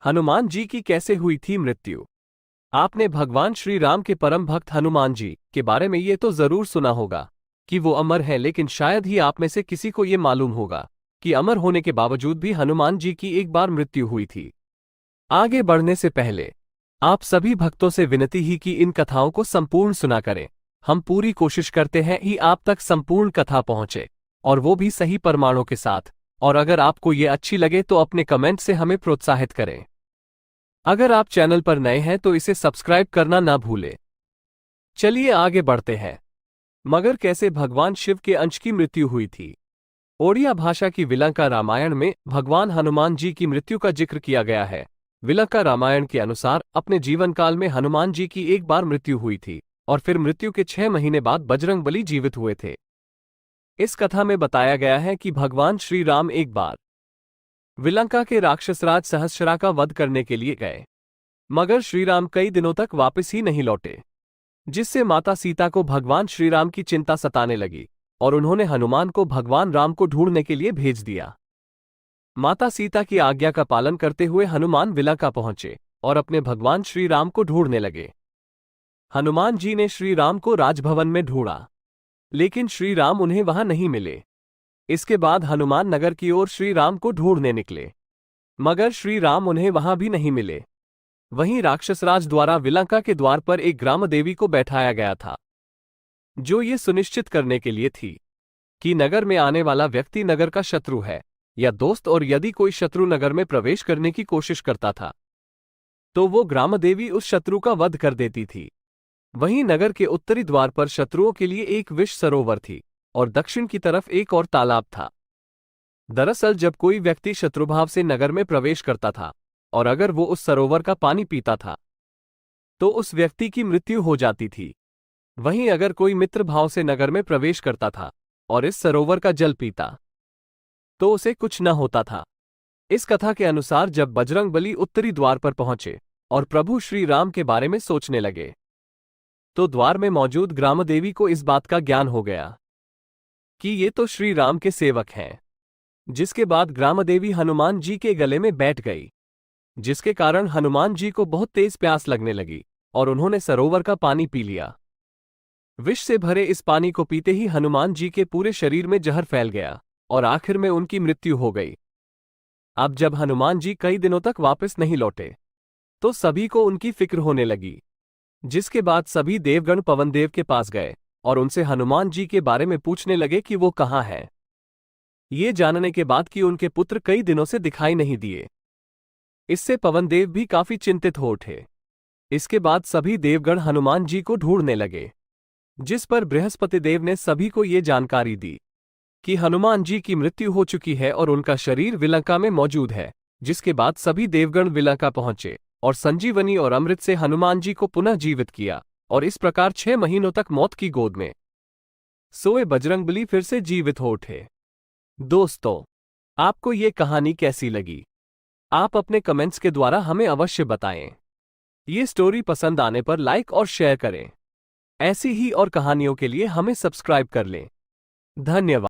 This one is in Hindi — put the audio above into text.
हनुमान जी की कैसे हुई थी मृत्यु। आपने भगवान श्री राम के परम भक्त हनुमान जी के बारे में ये तो जरूर सुना होगा कि वो अमर हैं, लेकिन शायद ही आप में से किसी को ये मालूम होगा कि अमर होने के बावजूद भी हनुमान जी की एक बार मृत्यु हुई थी। आगे बढ़ने से पहले आप सभी भक्तों से विनती ही कि इन कथाओं को संपूर्ण सुना करें। हम पूरी कोशिश करते हैं कि आप तक संपूर्ण कथा पहुंचे, और वो भी सही प्रमाणों के साथ। और अगर आपको ये अच्छी लगे तो अपने कमेंट से हमें प्रोत्साहित करें। अगर आप चैनल पर नए हैं तो इसे सब्सक्राइब करना ना भूलें। चलिए आगे बढ़ते हैं। मगर कैसे भगवान शिव के अंश की मृत्यु हुई थी। ओडिया भाषा की विलंका रामायण में भगवान हनुमान जी की मृत्यु का जिक्र किया गया है। विलंका रामायण के अनुसार अपने जीवन काल में हनुमान जी की एक बार मृत्यु हुई थी, और फिर मृत्यु के 6 महीने बाद बजरंगबली जीवित हुए थे। इस कथा में बताया गया है कि भगवान श्री राम एक बार विलंका के राक्षसराज सहस्रा का वध करने के लिए गए, मगर श्रीराम कई दिनों तक वापस ही नहीं लौटे, जिससे माता सीता को भगवान श्रीराम की चिंता सताने लगी और उन्होंने हनुमान को भगवान राम को ढूंढने के लिए भेज दिया। माता सीता की आज्ञा का पालन करते हुए हनुमान विलंका पहुंचे और अपने भगवान श्री राम को ढूंढने लगे। हनुमान जी ने श्री राम को राजभवन में ढूंढा, लेकिन श्री राम उन्हें वहां नहीं मिले। इसके बाद हनुमान नगर की ओर श्री राम को ढूंढने निकले, मगर श्री राम उन्हें वहां भी नहीं मिले। वहीं राक्षसराज द्वारा विलंका के द्वार पर एक ग्राम देवी को बैठाया गया था, जो ये सुनिश्चित करने के लिए थी कि नगर में आने वाला व्यक्ति नगर का शत्रु है या दोस्त, और यदि कोई शत्रु नगर में प्रवेश करने की कोशिश करता था तो वो ग्राम देवी उस शत्रु का वध कर देती थी। वहीं नगर के उत्तरी द्वार पर शत्रुओं के लिए एक विष सरोवर थी और दक्षिण की तरफ एक और तालाब था। दरअसल जब कोई व्यक्ति शत्रुभाव से नगर में प्रवेश करता था और अगर वो उस सरोवर का पानी पीता था तो उस व्यक्ति की मृत्यु हो जाती थी। वहीं अगर कोई मित्र भाव से नगर में प्रवेश करता था और इस सरोवर का जल पीता तो उसे कुछ न होता था। इस कथा के अनुसार जब बजरंगबली उत्तरी द्वार पर पहुंचे और प्रभु श्री राम के बारे में सोचने लगे तो द्वार में मौजूद ग्राम देवी को इस बात का ज्ञान हो गया कि ये तो श्री राम के सेवक हैं। जिसके बाद ग्राम देवी हनुमान जी के गले में बैठ गई, जिसके कारण हनुमान जी को बहुत तेज प्यास लगने लगी और उन्होंने सरोवर का पानी पी लिया। विष से भरे इस पानी को पीते ही हनुमान जी के पूरे शरीर में जहर फैल गया और आखिर में उनकी मृत्यु हो गई। अब जब हनुमान जी कई दिनों तक वापस नहीं लौटे तो सभी को उनकी फिक्र होने लगी, जिसके बाद सभी देवगण पवनदेव के पास गए और उनसे हनुमान जी के बारे में पूछने लगे कि वो कहाँ हैं। ये जानने के बाद कि उनके पुत्र कई दिनों से दिखाई नहीं दिए, इससे पवनदेव भी काफी चिंतित हो उठे। इसके बाद सभी देवगण हनुमान जी को ढूंढने लगे, जिस पर बृहस्पति देव ने सभी को ये जानकारी दी कि हनुमान जी की मृत्यु हो चुकी है और उनका शरीर विलंका में मौजूद है। जिसके बाद सभी देवगण विलंका पहुंचे और संजीवनी और अमृत से हनुमान जी को पुनः जीवित किया, और इस प्रकार 6 महीनों तक मौत की गोद में सोए बजरंगबली फिर से जीवित हो उठे। दोस्तों, आपको ये कहानी कैसी लगी? आप अपने कमेंट्स के द्वारा हमें अवश्य बताएं। ये स्टोरी पसंद आने पर लाइक और शेयर करें। ऐसी ही और कहानियों के लिए हमें सब्सक्राइब कर लें। धन्यवाद।